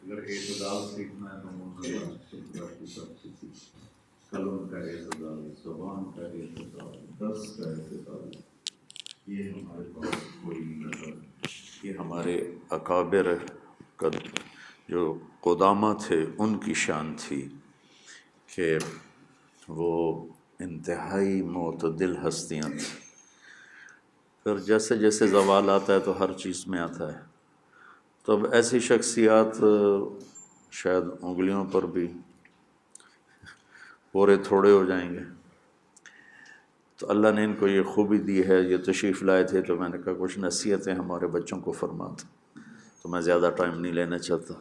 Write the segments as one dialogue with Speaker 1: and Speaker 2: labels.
Speaker 1: اگر اعتدال سیکھنا ہے تو قلم کا اعتدال، زبان کا اعتدال، درس کا اعتدال، یہ ہمارے پاس کوئی نظر، یہ ہمارے اکابر کا جو قدامہ تھے ان کی شان تھی کہ وہ انتہائی معتدل ہستیاں تھیں۔ پھر جیسے جیسے زوال آتا ہے تو ہر چیز میں آتا ہے، تو اب ایسی شخصیات شاید انگلیوں پر بھی پورے تھوڑے ہو جائیں گے۔ تو اللہ نے ان کو یہ خوبی دی ہے، یہ تشریف لائے تھے تو میں نے کہا کچھ نصیحتیں ہمارے بچوں کو فرماتے، تو میں زیادہ ٹائم نہیں لینا چاہتا۔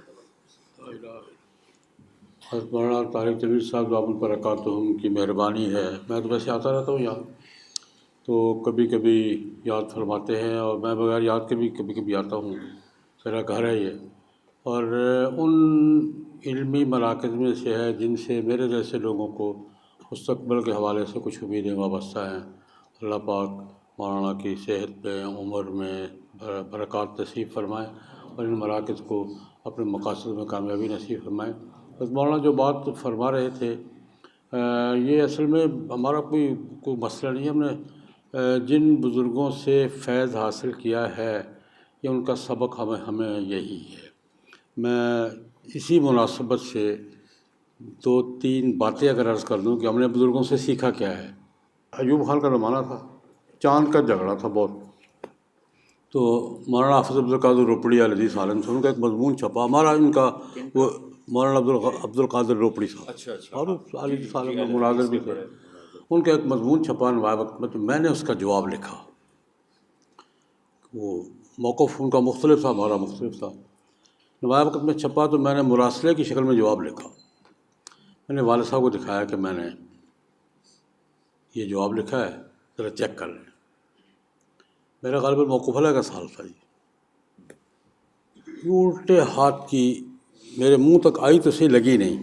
Speaker 2: حضرت مولانا طارق جمیل صاحب دامن برکاتہم کی مہربانی ہے، میں تو ویسے آتا رہتا ہوں یہاں، تو کبھی کبھی یاد فرماتے ہیں اور میں بغیر یاد کے بھی کبھی کبھی آتا ہوں، میرا گھر ہے یہ، اور ان علمی مراکز میں سے ہے جن سے میرے جیسے لوگوں کو مستقبل کے حوالے سے کچھ امیدیں وابستہ ہیں۔ اللہ پاک مولانا کی صحت میں، عمر میں برکات نصیب فرمائے اور ان مراکز کو اپنے مقاصد میں کامیابی نصیب فرمائے۔ بس مولانا جو بات فرما رہے تھے، یہ اصل میں ہمارا کوئی مسئلہ نہیں ہے، ہم نے جن بزرگوں سے فیض حاصل کیا ہے یہ ان کا سبق ہمیں یہی ہے۔ میں اسی مناسبت سے 2-3 باتیں اگر عرض کر دوں کہ ہم نے بزرگوں سے سیکھا کیا ہے۔ ایوب خان کا زمانہ تھا، چاند کا جھگڑا تھا بہت، تو مولانا حافظ عبدالقادر روپڑی علیہ سالم سے ان کا ایک مضمون چھپا، ہمارا ان کا وہ مولانا عبدالقادر روپڑی صاحب اور علیہ سالم میں مناظر بھی تھے، ان کا ایک مضمون چھپا نوائے وقت میں، تو میں نے اس کا جواب لکھا۔ وہ موقف ان کا مختلف تھا، ہمارا مختلف تھا، نوائے وقت میں چھپا تو میں نے مراسلے کی شکل میں جواب لکھا۔ میں نے والد صاحب کو دکھایا کہ میں نے یہ جواب لکھا ہے، ذرا چیک کر لیں۔ میرا غالباً موقف علیہ کا سال تھا جی، الٹے ہاتھ کی میرے منہ تک آئی تو صحیح لگی نہیں۔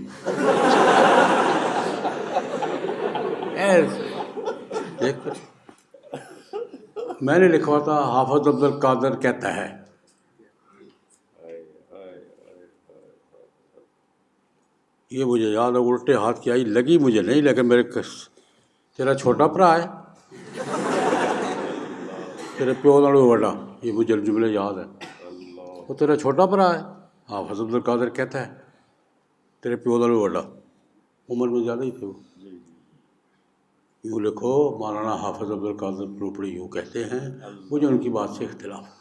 Speaker 2: میں نے لکھوا تھا حافظ عبدالقادر کہتا ہے، یہ مجھے یاد ہے، الٹے ہاتھ کی آئی، لگی مجھے نہیں، لیکن میرے تیرا چھوٹا بھرا ہے، تیرے پیو نالوں وڈا، یہ مجھے جملے یاد ہے، وہ تیرا چھوٹا بھرا ہے، حافظ عبدالقادر کہتا ہے تیرے پیو نالوں وڈا، عمر میں زیادہ ہی تھے وہ۔ یوں لکھو مولانا حافظ عبدالقادر روپڑی یوں کہتے ہیں، مجھے ان کی بات سے اختلاف ہے۔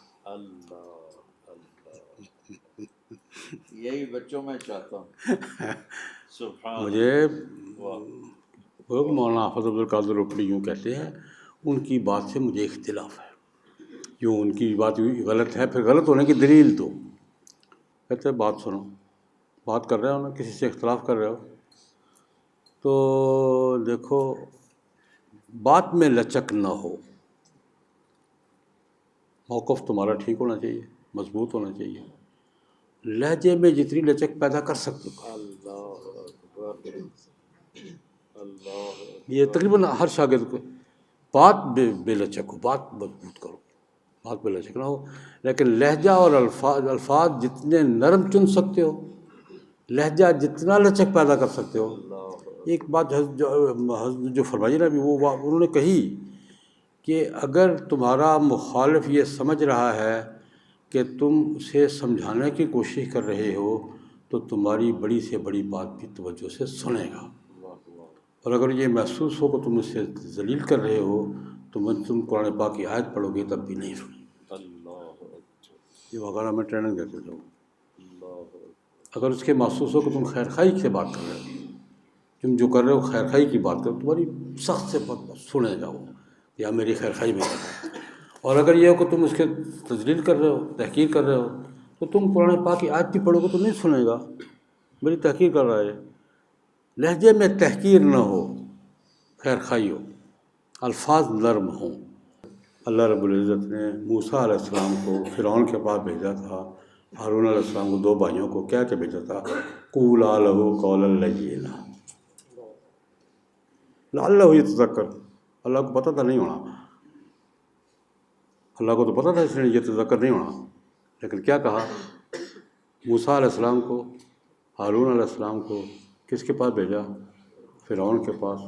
Speaker 1: یہی بچوں میں چاہتا ہوں۔
Speaker 2: مجھے مولانا حافظ عبدالقادر روپڑی یوں کہتے ہیں، ان کی بات سے مجھے اختلاف ہے، یوں ان کی بات غلط ہے، پھر غلط ہونے کی دلیل دو۔ کہتے ہیں بات سنو، بات کر رہے ہو نا، کسی سے اختلاف کر رہے ہو تو دیکھو بات میں لچک نہ ہو، موقف تمہارا ٹھیک ہونا چاہیے، مضبوط ہونا چاہیے، لہجے میں جتنی لچک پیدا کر سکتے ہو۔ یہ تقریباً ہر شاگرد کو بات بے لچک ہو، بات مضبوط کرو، بات بے لچک نہ ہو، لیکن لہجہ اور الفاظ جتنے نرم چن سکتے ہو، لہجہ جتنا لچک پیدا کر سکتے ہو۔ ایک بات جو فرمائی نا ابھی، وہ انہوں نے کہی کہ اگر تمہارا مخالف یہ سمجھ رہا ہے کہ تم اسے سمجھانے کی کوشش کر رہے ہو تو تمہاری بڑی سے بڑی بات بھی توجہ سے سنے گا، اور اگر یہ محسوس ہو کہ تم اسے ذلیل کر رہے ہو تو تم قرآن پاک کی آیت پڑھو گے تب بھی نہیں سنے۔ یہ وغیرہ میں ٹریننگ دیتے جاؤں، اگر اس کے محسوس ہو کہ تم خیر خواہی سے بات کر رہے ہو، تم جو کر رہے ہو خیر خواہی کی بات کرو، تمہاری سخت سے بات سنے گا وہ، یا میری خیر خواہی میں کر رہا ہے۔ اور اگر یہ ہو کہ تم اس کے تذلیل کر رہے ہو، تحقیر کر رہے ہو، تو تم قرآن پاک کی آیت بھی پڑھو گے تو نہیں سنے گا، میری تحقیر کر رہا ہے۔ لہجے میں تحقیر نہ ہو، خیر خواہی ہو، الفاظ نرم ہوں۔ اللہ رب العزت نے موسیٰ علیہ السلام کو فرعون کے پاس بھیجا تھا، ہارون علیہ السلام کو 2 بھائیوں کو کہہ کے بھیجا تھا، قولا لہ قولا لینا لعلہ یتذکر۔ اللہ کو پتہ تھا نہیں ہونا، اللہ کو تو پتہ تھا اس نے یتذکر نہیں ہونا، لیکن کیا کہا، موسیٰ علیہ السلام کو، ہارون علیہ السلام کو کس کے پاس بھیجا؟ فرعون کے پاس.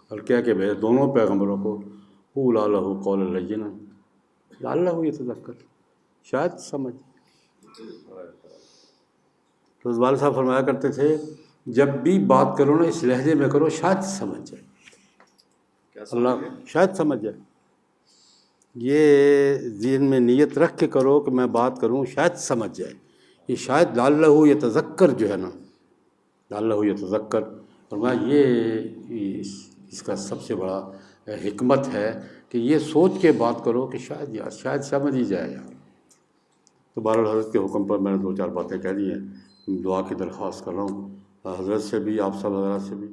Speaker 2: اور کیا کہ بھیجا دونوں پیغمبروں کو، قولا لہ قولا لینا لعلہ یتذکر، شاید سمجھ. تو والد صاحب فرمایا کرتے تھے جب بھی بات کرو نا اس لہجے میں کرو شاید سمجھ جائے. اللہ شاید سمجھ جائے. یہ ذہن میں نیت رکھ کے کرو کہ میں بات کروں شاید سمجھ جائے. یہ شاید لعلہ یتذکر جو ہے نا، لعلہ یتذکر، فرمایا یہ اس کا سب سے بڑا حکمت ہے کہ یہ سوچ کے بات کرو کہ شاید یار شاید سمجھ ہی جائے یار. تو بہرحال حضرت کے حکم پر میں نے 2-4 باتیں کہہ دی ہیں. دعا کی درخواست کر رہا ہوں حضرت سے بھی، آپ سب حضرات سے بھی.